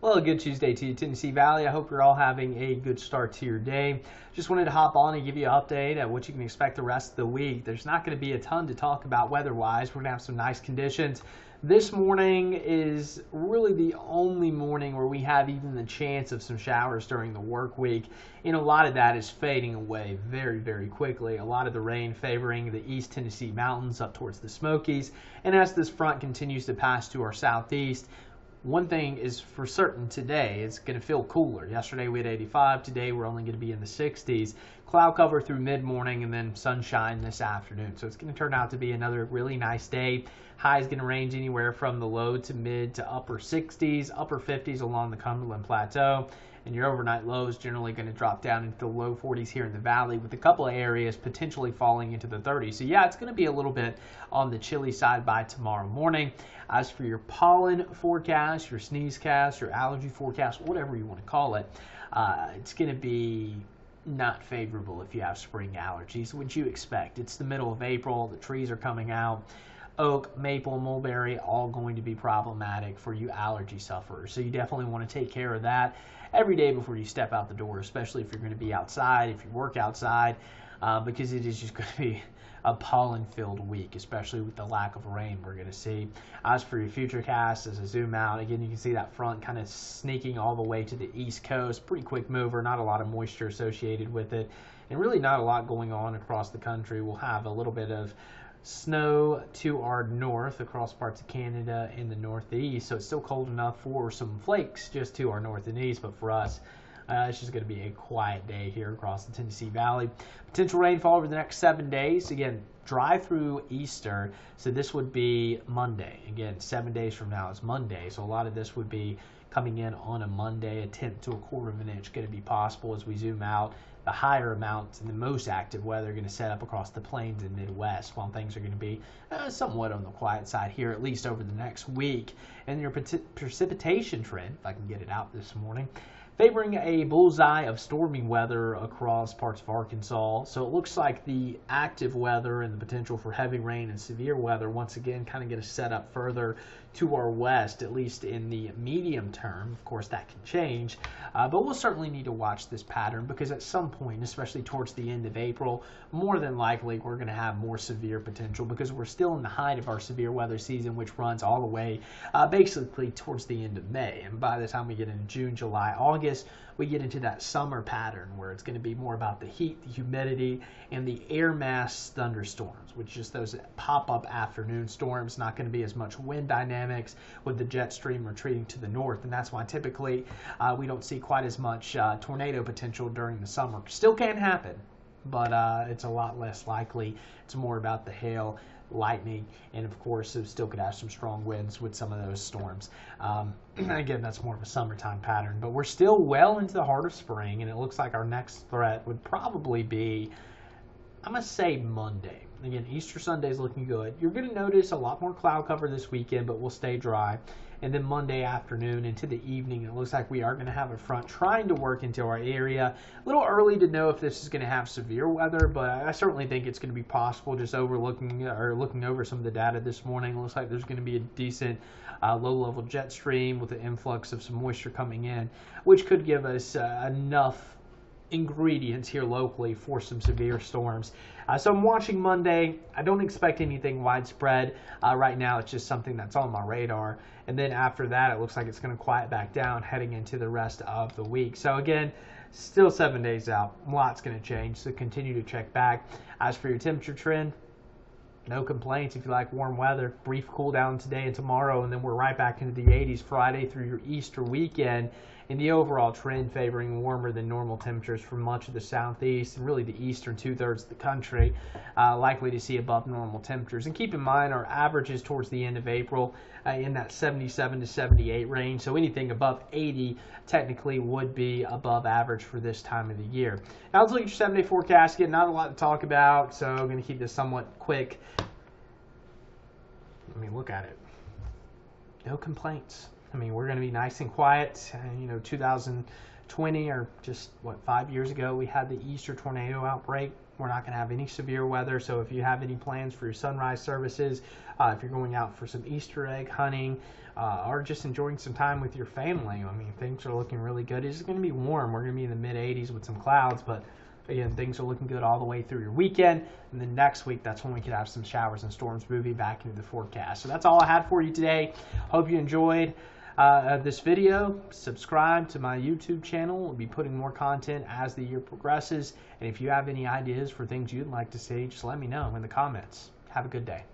Well, a good Tuesday to you, Tennessee Valley. I hope you're all having a good start to your day. Just wanted to hop on and give you an update at what you can expect the rest of the week. There's not going to be a ton to talk about weather-wise. We're going to have some nice conditions. This morning is really the only morning where we have even the chance of some showers during the work week. And a lot of that is fading away very, very quickly. A lot of the rain favoring the East Tennessee mountains up towards the Smokies. And as this front continues to pass to our southeast, one thing is for certain today, it's going to feel cooler. Yesterday we had 85, today we're only going to be in the 60s. Cloud cover through mid-morning and then sunshine this afternoon. So it's going to turn out to be another really nice day. High is going to range anywhere from the low to mid to upper 60s, upper 50s along the Cumberland Plateau. And your overnight low is generally going to drop down into the low 40s here in the valley, with a couple of areas potentially falling into the 30s. So yeah, it's going to be a little bit on the chilly side by tomorrow morning. As for your pollen forecast, your sneeze cast, your allergy forecast, whatever you want to call it, it's going to be not favorable if you have spring allergies. What you expect? It's the middle of April. The trees are coming out. Oak, maple, mulberry, all going to be problematic for you allergy sufferers. So you definitely want to take care of that every day before you step out the door, especially if you're going to be outside, if you work outside, because it is just going to be a pollen-filled week, especially with the lack of rain we're going to see. As for your future cast, as I zoom out, again, you can see that front kind of sneaking all the way to the east coast. Pretty quick mover, not a lot of moisture associated with it, and really not a lot going on across the country. We'll have a little bit of snow to our north across parts of Canada in the northeast, so it's still cold enough for some flakes just to our north and east, but for us, it's just going to be a quiet day here across the Tennessee Valley. Potential rainfall over the next 7 days. Again, dry through Easter, so this would be Monday. Again, 7 days from now is Monday, so a lot of this would be coming in on a Monday. A tenth to a quarter of an inch going to be possible as we zoom out. The higher amounts and the most active weather are going to set up across the plains and Midwest, while things are going to be somewhat on the quiet side here, at least over the next week. And your precipitation trend, if I can get it out this morning, favoring a bullseye of stormy weather across parts of Arkansas. So it looks like the active weather and the potential for heavy rain and severe weather once again kind of get us set up further to our west, at least in the medium term. Of course, that can change, but we'll certainly need to watch this pattern, because at some point, especially towards the end of April, more than likely we're going to have more severe potential, because we're still in the height of our severe weather season, which runs all the way basically towards the end of May. And by the time we get into June, July, August, we get into that summer pattern where it's going to be more about the heat, the humidity, and the air mass thunderstorms, which is just those pop-up afternoon storms. Not going to be as much wind dynamics with the jet stream retreating to the north, and that's why typically we don't see quite as much tornado potential during the summer. Still can happen, but it's a lot less likely. It's more about the hail, lightning, and of course it still could have some strong winds with some of those storms. Again, that's more of a summertime pattern, but we're still well into the heart of spring, and it looks like our next threat would probably be, I'm going to say, Monday. Again, Easter Sunday is looking good. You're going to notice a lot more cloud cover this weekend, but we'll stay dry. And then Monday afternoon into the evening, it looks like we are going to have a front trying to work into our area. A little early to know if this is going to have severe weather, but I certainly think it's going to be possible. Just looking over some of the data this morning, it looks like there's going to be a decent low-level jet stream with the influx of some moisture coming in, which could give us enough ingredients here locally for some severe storms. So I'm watching Monday. I don't expect anything widespread. Right now it's just something that's on my radar. And then after that, it looks like it's going to quiet back down heading into the rest of the week. So again, still 7 days out. A lot's going to change, so continue to check back. As for your temperature trend, no complaints if you like warm weather. Brief cool down today and tomorrow, and then we're right back into the 80s Friday through your Easter weekend. And the overall trend favoring warmer than normal temperatures for much of the southeast and really the eastern two-thirds of the country, likely to see above normal temperatures. And keep in mind, our averages towards the end of April in that 77 to 78 range, so anything above 80 technically would be above average for this time of the year. Now let's look at your 7-day forecast. Again, not a lot to talk about, so I'm going to keep this somewhat quick. Let me look at it. No complaints. I mean, we're going to be nice and quiet. 2020, or just, 5 years ago, we had the Easter tornado outbreak. We're not going to have any severe weather, so if you have any plans for your sunrise services, if you're going out for some Easter egg hunting, or just enjoying some time with your family. I mean, things are looking really good. It's going to be warm. We're going to be in the mid 80s with some clouds, but again, things are looking good all the way through your weekend. And then next week, that's when we could have some showers and storms moving back into the forecast. So that's all I had for you today. Hope you enjoyed this video. Subscribe to my YouTube channel. We'll be putting more content as the year progresses. And if you have any ideas for things you'd like to see, just let me know in the comments. Have a good day.